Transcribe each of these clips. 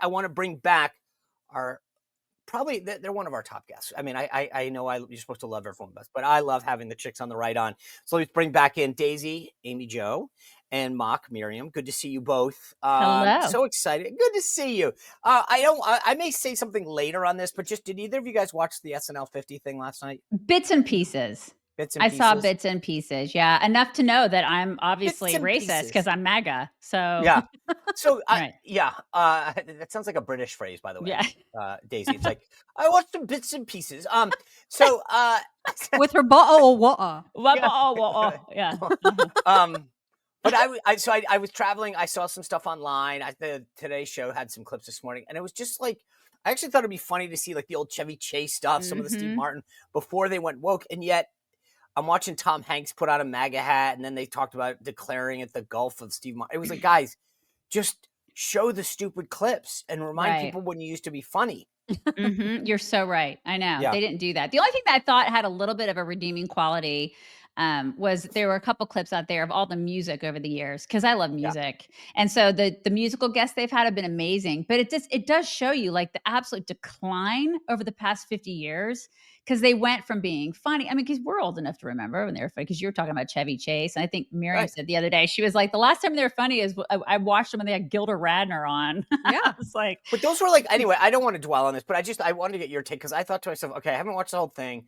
I want to bring back our probably they're one of our top guests. I mean, I know you're supposed to love everyone, but I love having the chicks on the right on. So let's bring back in Daisy, Amy Jo, and Mock Miriam. Good to see you both. Hello. So excited. Good to see you. I may say something later on this, but just did either of you guys watch the SNL 50 thing last night? Bits and pieces. Bits and I pieces. saw bits and pieces. Yeah. Enough to know that I'm obviously racist because I'm MAGA. So yeah. So right. that sounds like a British phrase, by the way. Yeah. Daisy. It's like I watched some bits and pieces. So with her bottle of water. Yeah. But I was traveling. I saw some stuff online. The Today Show had some clips this morning, and it was just like I actually thought it'd be funny to see like the old Chevy Chase stuff, some of the Steve Martin before they went woke, and yet I'm watching Tom Hanks put on a MAGA hat, and then they talked about declaring at the Gulf of Steve Martin. It was like, guys, just show the stupid clips and remind people when you used to be funny. You're so right. I know. Yeah. They didn't do that. The only thing that I thought had a little bit of a redeeming quality was there were a couple clips out there of all the music over the years because I love music. And so the musical guests they've had have been amazing. But it does show you like the absolute decline over the past 50 years because they went from being funny. I mean, because we're old enough to remember when they were funny because you were talking about Chevy Chase. And I think Miriam said the other day, she was like, the last time they were funny is I watched them when they had Gilda Radner on. Yeah. It's like, but those were like, anyway, I don't want to dwell on this, but I wanted to get your take because I thought to myself, okay, I haven't watched the whole thing.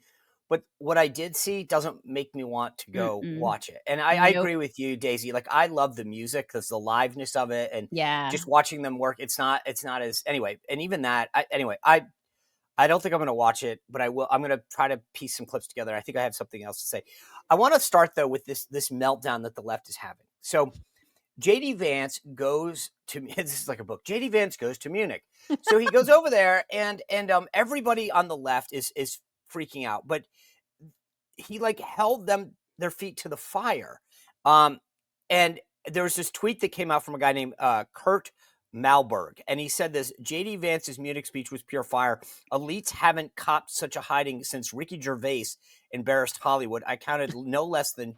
But what I did see doesn't make me want to go watch it. And I agree with you, Daisy. Like, I love the music because the liveness of it and just watching them work. It's not as anyway. And even that, I don't think I'm going to watch it, but I will. I'm going to try to piece some clips together. I think I have something else to say. I want to start though with this meltdown that the left is having. So JD Vance goes to, this is like a book. JD Vance goes to Munich. So he goes over there and everybody on the left is freaking out, but he like held their feet to the fire. And there was this tweet that came out from a guy named Kurt Malberg, and he said this: JD Vance's Munich speech was pure fire. Elites haven't copped such a hiding since Ricky Gervais embarrassed Hollywood. I counted no less than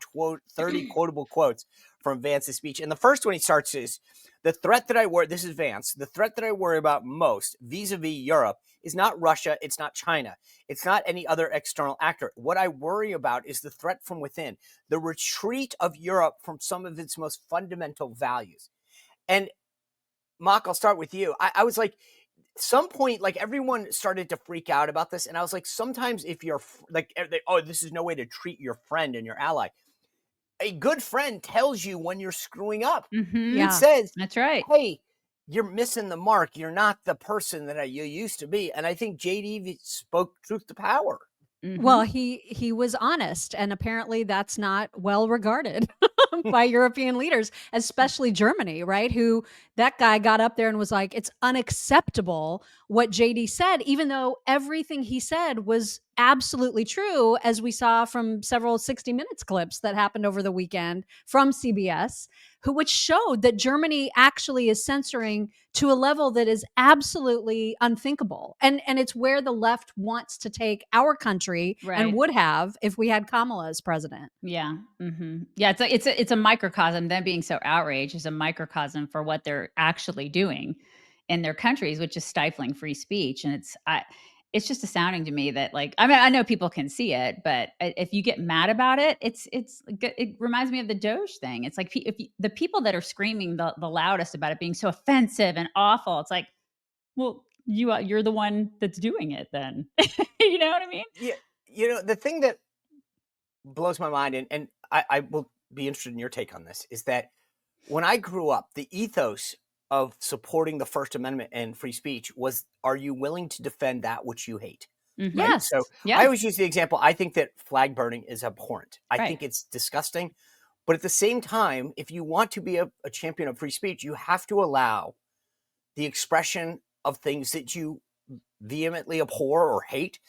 30 quotable quotes from Vance's speech. And the first one he starts is, the threat that I worry, this is Vance, the threat that I worry about most vis-a-vis Europe is not Russia, it's not China, it's not any other external actor. What I worry about is the threat from within, the retreat of Europe from some of its most fundamental values. And Mock, I'll start with you. I was like, some point, like everyone started to freak out about this. And I was like, sometimes if you're like, this is no way to treat your friend and your ally. A good friend tells you when you're screwing up. It says, that's right. Hey, you're missing the mark. You're not the person that you used to be. And I think JD spoke truth to power. Well, he was honest, and apparently that's not well regarded by European leaders, especially Germany, right? Who that guy got up there and was like, it's unacceptable what JD said, even though everything he said was absolutely true, as we saw from several 60 Minutes clips that happened over the weekend from CBS, which showed that Germany actually is censoring to a level that is absolutely unthinkable. And it's where the left wants to take our country and would have if we had Kamala as president. Yeah. Yeah. It's a microcosm. Them being so outraged is a microcosm for what they're actually doing in their countries, which is stifling free speech. And it's just astounding to me that, like, I mean, I know people can see it, but if you get mad about it, it reminds me of the Doge thing. It's like the people that are screaming the loudest about it being so offensive and awful, it's like, well, you're the one that's doing it then. You know what I mean? Yeah. You know, the thing that blows my mind, and I will be interested in your take on this, is that when I grew up, the ethos of supporting the First Amendment and free speech was, are you willing to defend that which you hate? Right? Yes. So I always use the example, I think that flag burning is abhorrent. I think it's disgusting. But at the same time, if you want to be a champion of free speech, you have to allow the expression of things that you vehemently abhor or hate.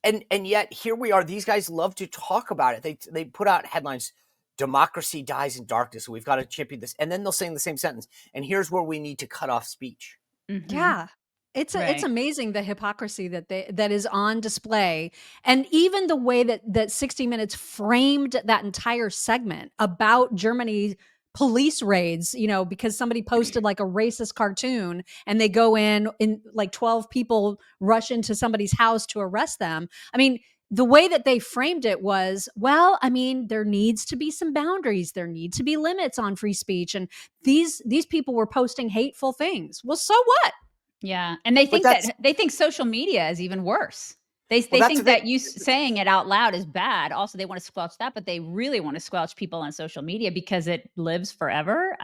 And yet here we are, these guys love to talk about it. They put out headlines, democracy dies in darkness. We've got to champion this. And then they'll say in the same sentence, and here's where we need to cut off speech. Yeah. It's amazing the hypocrisy that is on display. And even the way that 60 Minutes framed that entire segment about Germany police raids, because somebody posted like a racist cartoon and they go in like 12 people rush into somebody's house to arrest them. I mean, the way that they framed it was, well, I mean, there needs to be some boundaries. There need to be limits on free speech. And these people were posting hateful things. Well, so what? Yeah. And they think social media is even worse. They think that you saying it out loud is bad. Also, they want to squelch that, but they really want to squelch people on social media because it lives forever.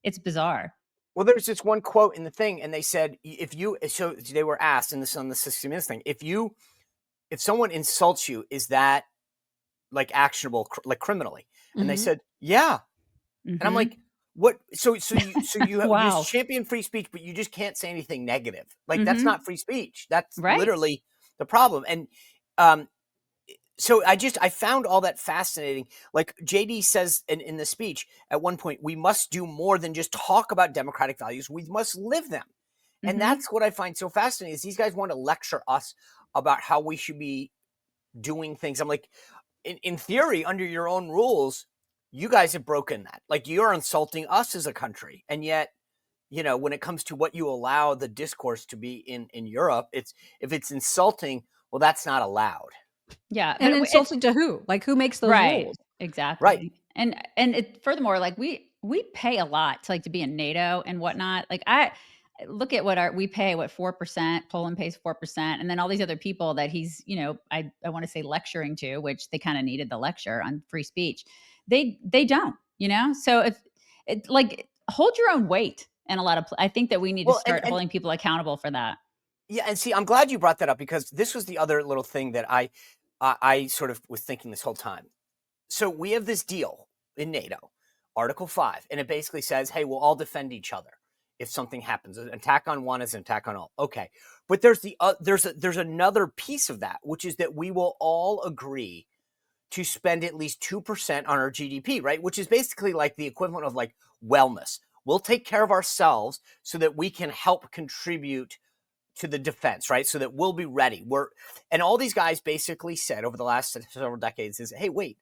It's bizarre. Well, there's this one quote in the thing, and they said, so they were asked in this on the 60 Minutes thing, if someone insults you, is that like actionable, like criminally? And they said, yeah. And I'm like, what? So you Wow. you champion free speech, but you just can't say anything negative. Like that's not free speech. That's literally the problem. And so I found all that fascinating. Like JD says in the speech at one point, we must do more than just talk about democratic values. We must live them. And that's what I find so fascinating is these guys want to lecture us about how we should be doing things. I'm like, in theory, under your own rules, you guys have broken that. Like you're insulting us as a country. And yet, when it comes to what you allow the discourse to be in Europe, if it's insulting, well, that's not allowed. Yeah. And insulting to who? Like who makes those rules? Exactly. Right. And furthermore, like we pay a lot to be in NATO and whatnot. Like I look at we pay 4%, Poland pays 4%. And then all these other people that he's, I want to say lecturing to, which they kind of needed the lecture on free speech. They don't, so if it like hold your own weight. And I think that we need to start holding people accountable for that. Yeah. And see, I'm glad you brought that up because this was the other little thing that I sort of was thinking this whole time. So we have this deal in NATO, Article 5, and it basically says, hey, we'll all defend each other if something happens. An attack on one is an attack on all. Okay. But there's there's another piece of that, which is that we will all agree to spend at least 2% on our GDP, right? Which is basically like the equivalent of like wellness. We'll take care of ourselves so that we can help contribute to the defense, right? So that we'll be ready. And all these guys basically said over the last several decades is, hey, wait,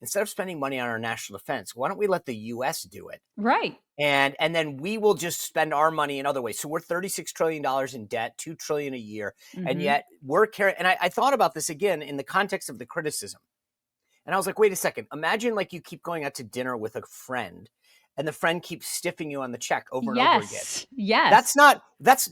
instead of spending money on our national defense, why don't we let the US do it? Right. And then we will just spend our money in other ways. So we're $36 trillion in debt, $2 trillion a year. And yet we're carrying, and I thought about this again in the context of the criticism. And I was like, wait a second, imagine like you keep going out to dinner with a friend and the friend keeps stiffing you on the check over and over again. Yes.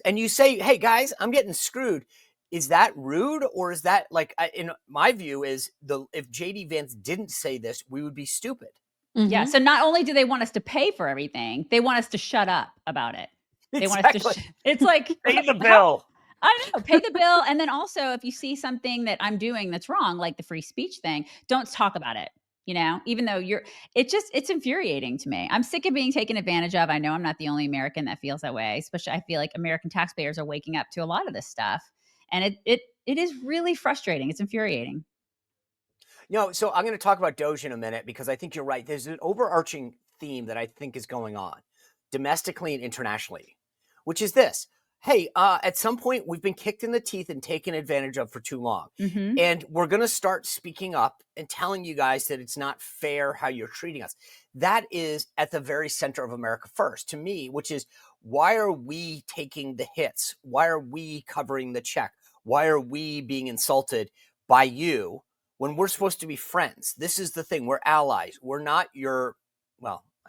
And you say, hey guys, I'm getting screwed. Is that rude? Or is that like, in my view is if JD Vance didn't say this, we would be stupid. Yeah. So not only do they want us to pay for everything, they want us to shut up about it. They want us to, it's like, pay the bill. I know, pay the bill. And then also if you see something that I'm doing that's wrong, like the free speech thing, don't talk about it. Even though it's infuriating to me. I'm sick of being taken advantage of. I know I'm not the only American that feels that way, especially I feel like American taxpayers are waking up to a lot of this stuff. And it is really frustrating. It's infuriating. So I'm going to talk about Doge in a minute because I think you're right. There's an overarching theme that I think is going on domestically and internationally, which is this. Hey, at some point we've been kicked in the teeth and taken advantage of for too long. And we're going to start speaking up and telling you guys that it's not fair how you're treating us. That is at the very center of America First to me, which is why are we taking the hits? Why are we covering the check? Why are we being insulted by you when we're supposed to be friends? This is the thing. We're allies. We're not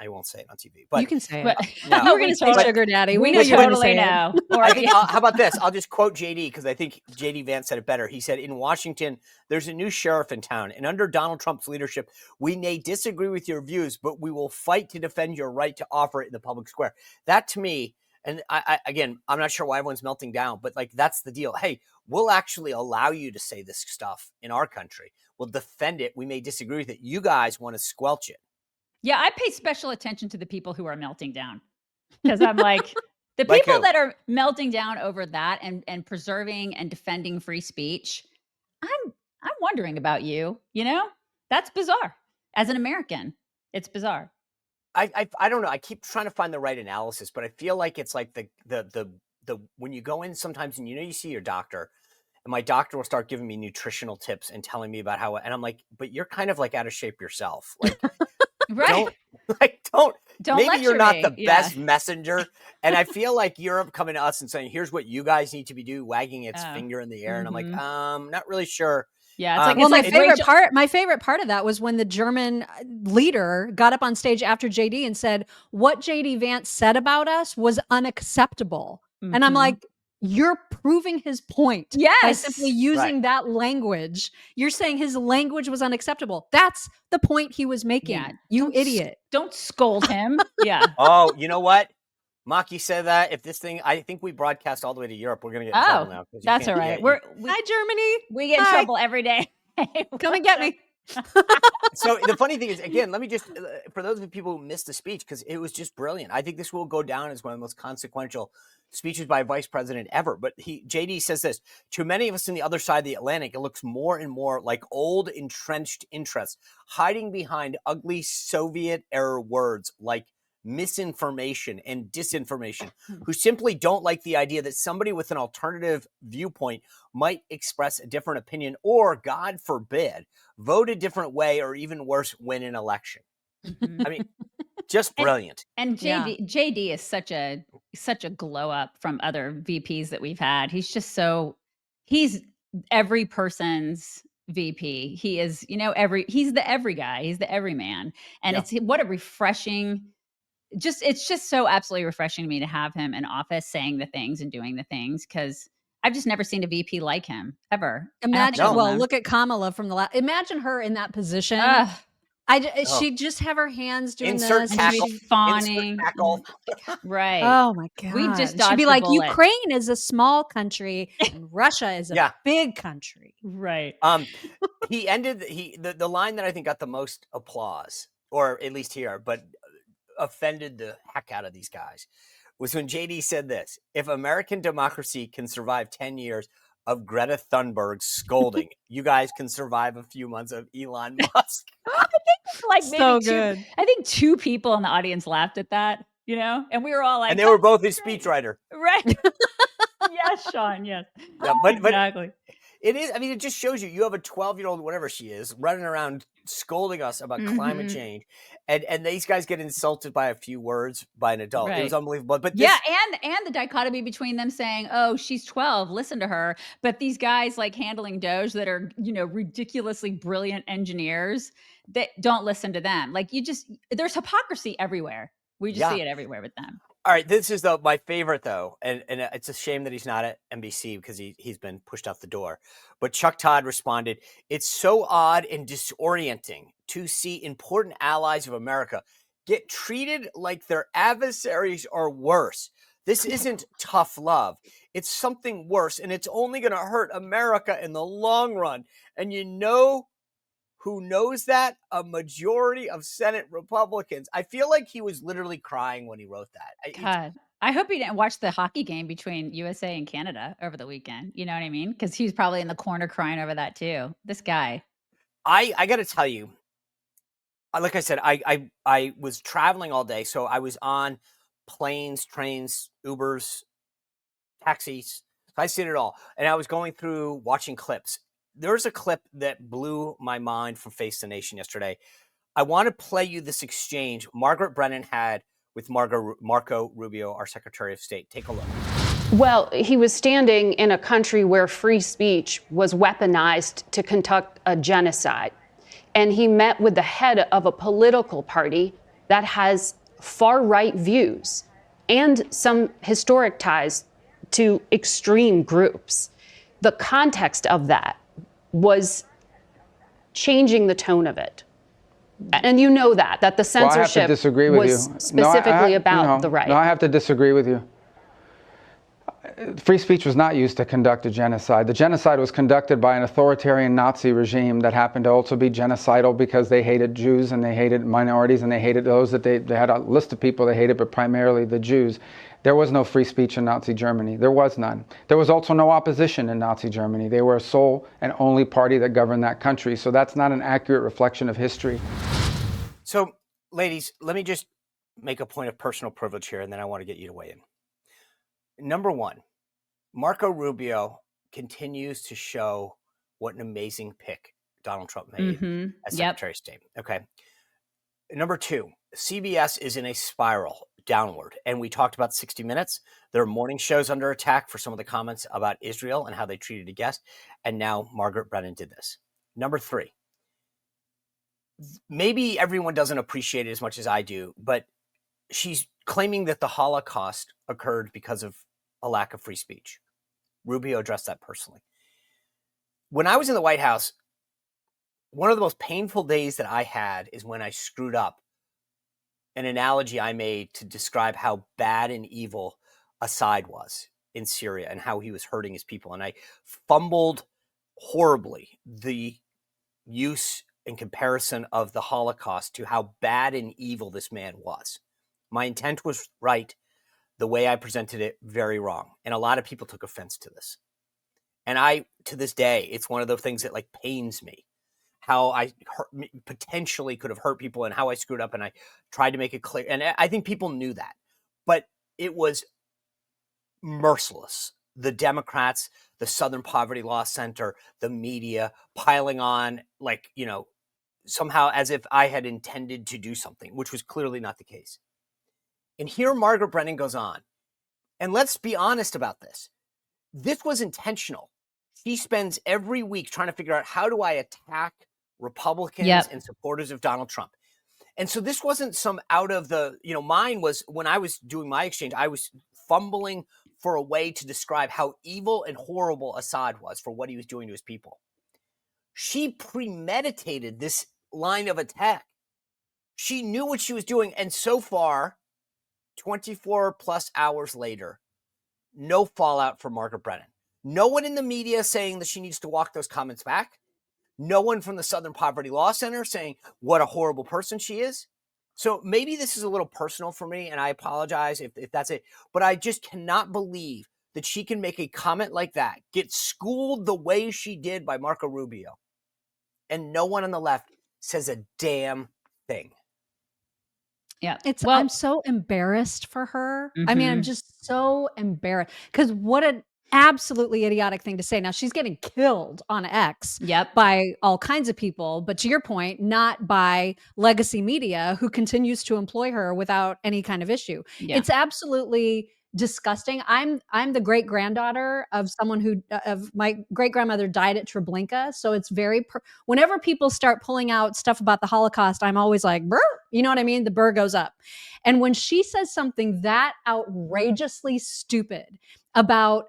I won't say it on TV, but you can say it. No, you were going to say sugar daddy. We know you're totally know. How about this? I'll just quote JD because I think JD Vance said it better. He said, in Washington, there's a new sheriff in town. And under Donald Trump's leadership, we may disagree with your views, but we will fight to defend your right to offer it in the public square. That to me, and again, I'm not sure why everyone's melting down, but like that's the deal. Hey, we'll actually allow you to say this stuff in our country. We'll defend it. We may disagree with it. You guys want to squelch it. Yeah, I pay special attention to the people who are melting down because I'm like, the people that are melting down over that and preserving and defending free speech, I'm wondering about you, that's bizarre. As an American, it's bizarre. I don't know. I keep trying to find the right analysis, but I feel like it's like the when you go in sometimes and you see your doctor and my doctor will start giving me nutritional tips and telling me about and I'm like, but you're kind of like out of shape yourself. Like, Right. Don't maybe lecture you're not me. the best messenger. And I feel like Europe coming to us and saying, here's what you guys need to be doing, wagging its finger in the air. And I'm like, not really sure. Yeah, it's like, well, my favorite part of that was when the German leader got up on stage after JD and said, what JD Vance said about us was unacceptable. And I'm like, you're proving his point by simply using that language. You're saying his language was unacceptable. That's the point he was making. Yeah, you idiot. Don't scold him. Yeah. Oh, you know what? Maki said that if this thing, I think we broadcast all the way to Europe. We're going to get in trouble now. That's all right. Hi, Germany. We get in trouble every day. Come and get me. So the funny thing is, again, let me just, for those of the people who missed the speech, because it was just brilliant. I think this will go down as one of the most consequential speeches by a vice president ever. But JD says this: to many of us on the other side of the Atlantic, it looks more and more like old entrenched interests hiding behind ugly Soviet era words like misinformation and disinformation, who simply don't like the idea that somebody with an alternative viewpoint might express a different opinion or, God forbid, vote a different way, or even worse, win an election. I mean, just brilliant. And JD is such a glow up from other VPs that we've had. He's just he's every person's VP. He is, he's the every guy. He's the everyman. And it's what a refreshing, it's just so absolutely refreshing to me to have him in office saying the things and doing the things, because I've just never seen a VP like him ever. Imagine, look at Kamala from the last. Imagine her in that position. She'd just have her hands doing insert this, tackle, and fawning. Right. Oh my God. We just she'd be like, Ukraine is a small country and Russia is a big country. Right. He ended the line that I think got the most applause, or at least here, but offended the heck out of these guys, was when JD said this: if American democracy can survive 10 years of Greta Thunberg scolding, you guys can survive a few months of Elon Musk. I think two people in the audience laughed at that, and we were all like, and they were both his speechwriter. Right. Yes, Sean. Yes. Yeah, but exactly. It is. I mean, it just shows you have a 12-year-old, whatever she is, running around scolding us about climate change, and these guys get insulted by a few words by an adult. Right. It was unbelievable. But and the dichotomy between them saying, "Oh, she's 12, listen to her," but these guys like handling Doge that are ridiculously brilliant engineers that don't listen to them. Like there's hypocrisy everywhere. We just see it everywhere with them. All right, this is my favorite though, and it's a shame that he's not at NBC because he's been pushed out the door. But Chuck Todd responded, "It's so odd and disorienting to see important allies of America get treated like their adversaries or worse. This isn't tough love. It's something worse, and it's only going to hurt America in the long run. And who knows that? A majority of Senate Republicans." I feel like he was literally crying when he wrote that. God, I hope he didn't watch the hockey game between USA and Canada over the weekend. You know what I mean? Because he's probably in the corner crying over that too. This guy. I got to tell you, like I said, I was traveling all day. So I was on planes, trains, Ubers, taxis. I seen it all. And I was going through watching clips. There's a clip that blew my mind from Face the Nation yesterday. I want to play you this exchange Margaret Brennan had with Marco Rubio, our Secretary of State. Take a look. Well, he was standing in a country where free speech was weaponized to conduct a genocide. And he met with the head of a political party that has far-right views and some historic ties to extreme groups. The context of that was changing the tone of it. And you know that the censorship was specifically about the right. No, I have to disagree with you. Free speech was not used to conduct a genocide. The genocide was conducted by an authoritarian Nazi regime that happened to also be genocidal because they hated Jews and they hated minorities and they hated those that they had a list of people they hated, but primarily the Jews. There was no free speech in Nazi Germany. There was none. There was also no opposition in Nazi Germany. They were a sole and only party that governed that country. So that's not an accurate reflection of history. So, ladies, let me just make a point of personal privilege here, and then I want to get you to weigh in. Number one, Marco Rubio continues to show what an amazing pick Donald Trump made as Secretary of State. Okay. Number 2, CBS is in a spiral downward. And we talked about 60 Minutes. Their morning show's under attack for some of the comments about Israel and how they treated a guest. And now Margaret Brennan did this. Number 3, maybe everyone doesn't appreciate it as much as I do, but she's claiming that the Holocaust occurred because of a lack of free speech. Rubio addressed that personally. When I was in the White House, one of the most painful days that I had is when I screwed up an analogy I made to describe how bad and evil Assad was in Syria and how he was hurting his people. And I fumbled horribly the use and comparison of the Holocaust to how bad and evil this man was. My intent was right. The way I presented it, very wrong. And a lot of people took offense to this. And I, to this day, it's one of the things that like pains me, how I potentially could have hurt people and how I screwed up. And I tried to make it clear. And I think people knew that, but it was merciless. The Democrats, the Southern Poverty Law Center, the media piling on like, you know, somehow as if I had intended to do something, which was clearly not the case. And here Margaret Brennan goes on. And let's be honest about this. This was intentional. She spends every week trying to figure out, how do I attack Republicans and supporters of Donald Trump? And so this wasn't some out of the, you know, mine was when I was doing my exchange, I was fumbling for a way to describe how evil and horrible Assad was for what he was doing to his people. She premeditated this line of attack. She knew what she was doing. And so far, 24 plus hours later, no fallout for Margaret Brennan. No one in the media saying that she needs to walk those comments back. No one from the Southern Poverty Law Center saying what a horrible person she is. So maybe this is a little personal for me, and I apologize if that's it. But I just cannot believe that she can make a comment like that, get schooled the way she did by Marco Rubio, and no one on the left says a damn thing. Yeah. I'm so embarrassed for her. I mean, I'm just so embarrassed because what an absolutely idiotic thing to say. Now she's getting killed on X by all kinds of people, but to your point, not by legacy media who continues to employ her without any kind of issue. It's absolutely disgusting. I'm the great granddaughter of someone who of my great grandmother died at Treblinka, so it's very whenever people start pulling out stuff about the Holocaust, I'm always like, burr, you know what I mean? The burr goes up. And when she says something that outrageously stupid about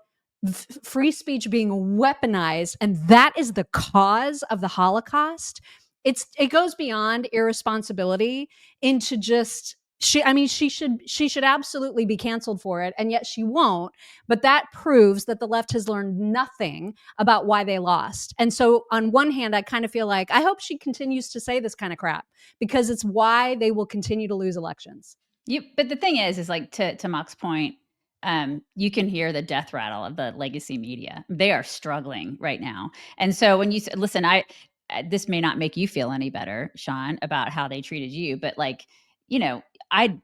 free speech being weaponized, and that is the cause of the Holocaust, it goes beyond irresponsibility into just she should absolutely be canceled for it, and yet she won't. But that proves that the left has learned nothing about why they lost. And so on one hand, I kind of feel like I hope she continues to say this kind of crap because it's why they will continue to lose elections. But the thing is like to Mock's point, you can hear the death rattle of the legacy media. They are struggling right now. And so when you listen, this may not make you feel any better, Sean, about how they treated you, but like, you know, I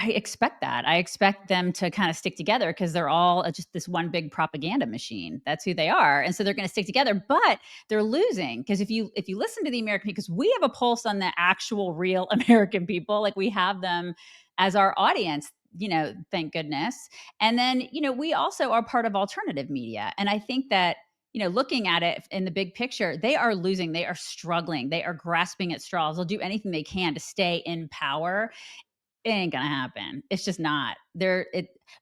expect that. I expect them to kind of stick together because they're all just this one big propaganda machine. That's who they are. And so they're going to stick together, but they're losing because if you listen to the American people, because we have a pulse on the actual real American people, like we have them as our audience, you know, thank goodness. And then, you know, we also are part of alternative media. And I think that, you know, looking at it in the big picture, they are losing, they are struggling, they are grasping at straws. They'll do anything they can to stay in power. It ain't gonna happen. It's just not.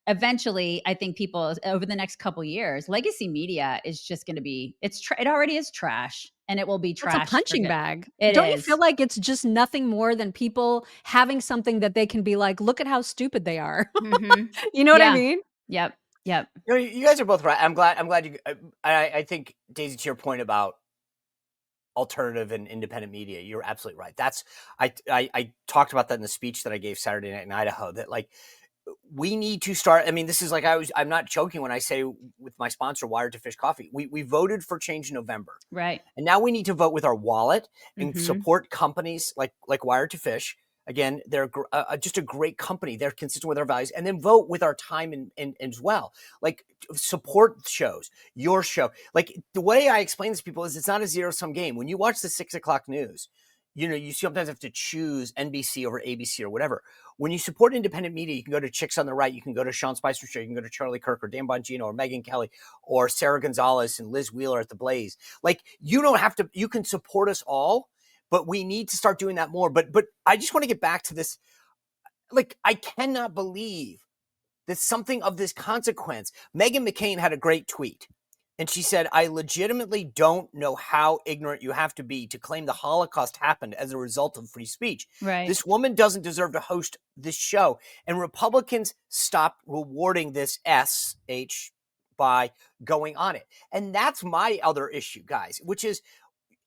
Eventually, I think people over the next couple years, legacy media is just going to be. It already is trash, and it will be trash. It's a punching bag. Don't you feel like it's just nothing more than people having something that they can be like, look at how stupid they are. You know what I mean? Yep. You know, you guys are both right. I'm glad you. I think, Daisy, to your point about alternative and independent media, you're absolutely right. That's I talked about that in the speech that I gave Saturday night in Idaho, that like we need to start. I mean, this is like I'm not joking when I say with my sponsor Wired to Fish Coffee, we voted for change in November, right? And now we need to vote with our wallet and support companies like Wired to Fish. Again, they're just a great company. They're consistent with our values, and then vote with our time and as well. Like support shows, your show. Like the way I explain this to people is it's not a zero-sum game. When you watch the 6 o'clock news, you sometimes have to choose NBC over ABC or whatever. When you support independent media, you can go to Chicks on the Right, you can go to Sean Spicer's show, you can go to Charlie Kirk or Dan Bongino or Megyn Kelly or Sarah Gonzalez and Liz Wheeler at The Blaze. Like, you don't have to, you can support us all, but we need to start doing that more. But I just want to get back to this. Like, I cannot believe that something of this consequence. Meghan McCain had a great tweet. And she said, I legitimately don't know how ignorant you have to be to claim the Holocaust happened as a result of free speech. Right. This woman doesn't deserve to host this show. And Republicans stop rewarding this SH by going on it. And that's my other issue, guys, which is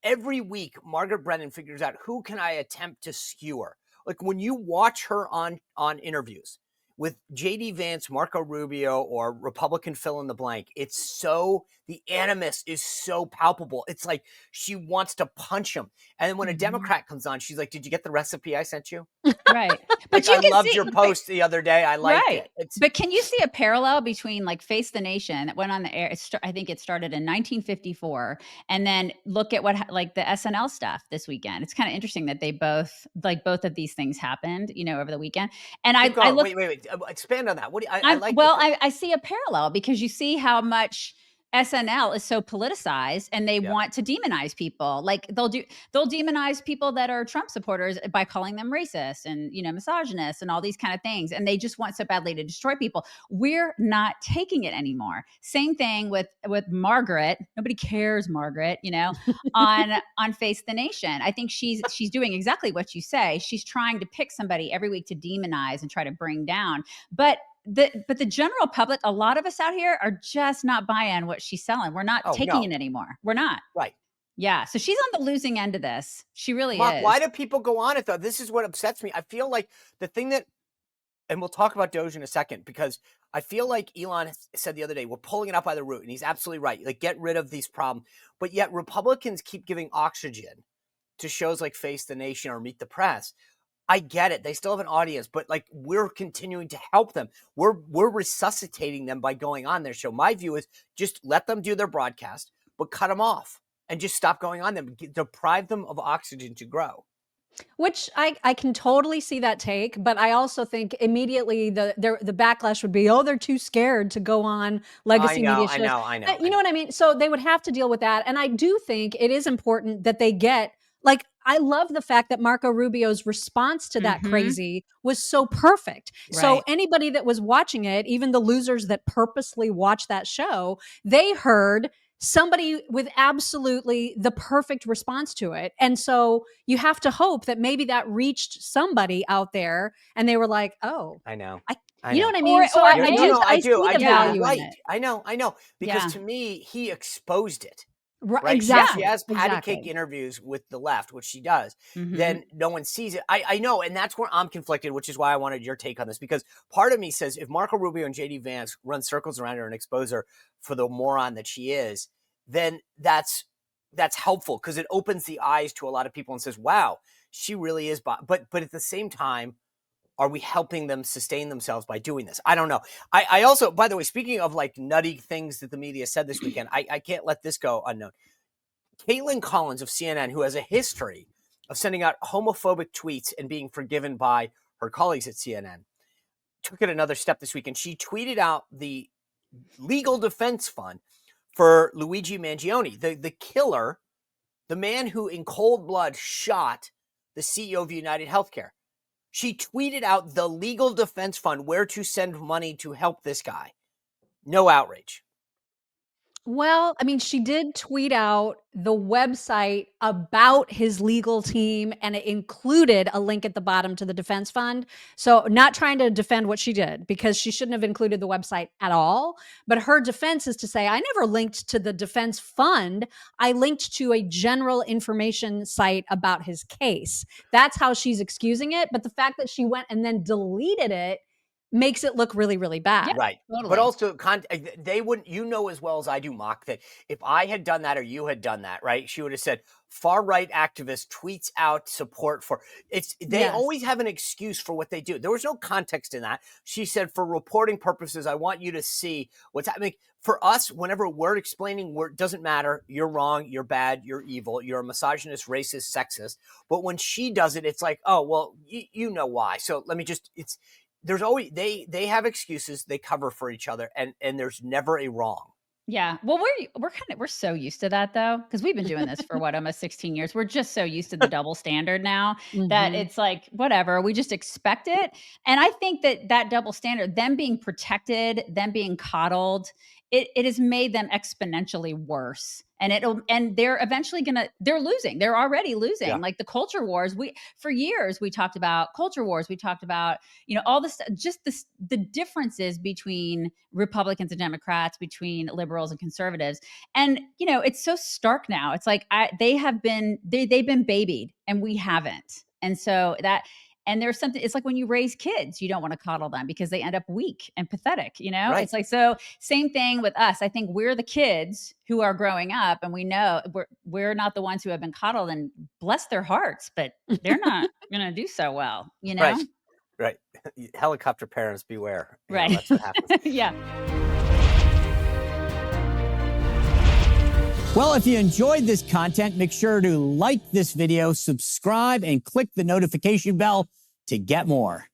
every week, Margaret Brennan figures out who can I attempt to skewer. Like when you watch her on interviews with J.D. Vance, Marco Rubio, or Republican fill in the blank, it's so, the animus is so palpable. It's like she wants to punch him. And then when a Democrat comes on, she's like, did you get the recipe I sent you? Right. But like, I loved your post the other day. I liked it. But can you see a parallel between like Face the Nation that went on the air? I think it started in 1954. And then look at what like the SNL stuff this weekend. It's kind of interesting that they both of these things happened, over the weekend. And I look, wait. Expand on that. What do you, I see a parallel because you see how much SNL is so politicized and they want to demonize people. Like they'll demonize people that are Trump supporters by calling them racist and, misogynist and all these kind of things. And they just want so badly to destroy people. We're not taking it anymore. Same thing with Margaret. Nobody cares, Margaret, on Face the Nation. I think she's doing exactly what you say. She's trying to pick somebody every week to demonize and try to bring down. But the general public, a lot of us out here are just not buying what she's selling. We're not taking it anymore. We're not. Right. Yeah. So she's on the losing end of this. She really is. Why do people go on it though? This is what upsets me. I feel like the thing that, and we'll talk about Doge in a second, because I feel like Elon said the other day, we're pulling it up by the root, and he's absolutely right. Like, get rid of these problems. But yet Republicans keep giving oxygen to shows like Face the Nation or Meet the Press. I get it. They still have an audience, but like we're continuing to help them. We're resuscitating them by going on their show. My view is just let them do their broadcast, but cut them off and just stop going on them. Deprive them of oxygen to grow. Which I can totally see that take, but I also think immediately the backlash would be, oh, they're too scared to go on legacy media shows. I know. You know what I mean? So they would have to deal with that. And I do think it is important that they get, like, I love the fact that Marco Rubio's response to that crazy was so perfect. Right. So anybody that was watching it, even the losers that purposely watched that show, they heard somebody with absolutely the perfect response to it. And so you have to hope that maybe that reached somebody out there and they were like, oh, I know. You know what I mean? So I do. Right. I know. Because to me, he exposed it. Right. Exactly. She has patty cake interviews with the left, which she does. Then no one sees it. I know. And that's where I'm conflicted, which is why I wanted your take on this, because part of me says if Marco Rubio and J.D. Vance run circles around her and expose her for the moron that she is, then that's helpful because it opens the eyes to a lot of people and says, wow, she really is. But at the same time, are we helping them sustain themselves by doing this? I don't know. I also, by the way, speaking of like nutty things that the media said this weekend, I can't let this go unknown. Caitlin Collins of CNN, who has a history of sending out homophobic tweets and being forgiven by her colleagues at CNN, took it another step this week. And she tweeted out the legal defense fund for Luigi Mangione, the killer, the man who in cold blood shot the CEO of United Healthcare. She tweeted out the legal defense fund, where to send money to help this guy. No outrage. Well, I mean, she did tweet out the website about his legal team, and it included a link at the bottom to the defense fund. So not trying to defend what she did, because she shouldn't have included the website at all. But her defense is to say, I never linked to the defense fund. I linked to a general information site about his case. That's how she's excusing it. But the fact that she went and then deleted it makes it look really, really bad. Yeah, right. Totally. But also, they wouldn't, as well as I do, mock that if I had done that or you had done that, right? She would have said, far-right activist tweets out support for they always have an excuse for what they do. There was no context in that. She said, for reporting purposes, I want you to see what's happening. for us, whenever we're explaining, it doesn't matter. You're wrong. You're bad. You're evil. You're a misogynist, racist, sexist. But when she does it, it's like, oh, well, you know why. So let me just, there's always, they have excuses. They cover for each other, and there's never a wrong. Yeah. Well, we're so used to that though, because we've been doing this for what, almost 16 years. We're just so used to the double standard now that it's like, whatever, we just expect it. And I think that double standard, them being protected, them being coddled, it has made them exponentially worse. And they're eventually they're losing. They're already losing. Yeah. Like the culture wars, for years we talked about culture wars. We talked about, all this, just the differences between Republicans and Democrats, between liberals and conservatives. And, it's so stark now. It's like they've been babied and we haven't. And so and there's something, it's like when you raise kids, you don't want to coddle them because they end up weak and pathetic, Right. It's like, so same thing with us. I think we're the kids who are growing up, and we know we're not the ones who have been coddled, and bless their hearts, but they're not going to do so well, Right. Helicopter parents beware. Right. That's what happens. Yeah. Well, if you enjoyed this content, make sure to like this video, subscribe, and click the notification bell to get more.